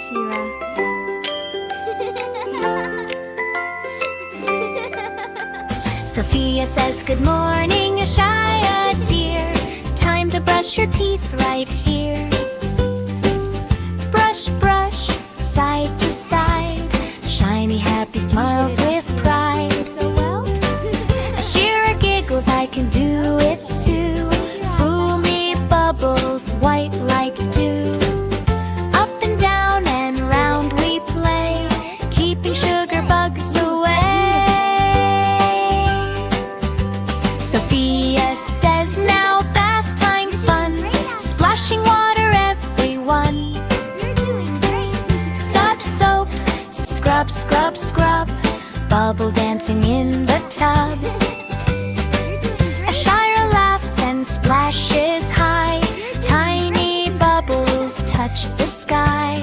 Ashira. Sofia says, "Good morning, Ashira dear. Time to brush your teeth right here. Brush, brush, side to side. Shiny, happy smiles with pride." Ashira giggles, "I can do it too. Fool me, bubbles, white like dew. Up and down and round we play, keeping sugar bugs away." Sofia says, "Now bath time fun. Splashing water everyone. Sub soap, scrub, scrub, scrub. Bubble dancing in the tub." Ashira laughs and splashes high. Tiny bubbles touch the sky.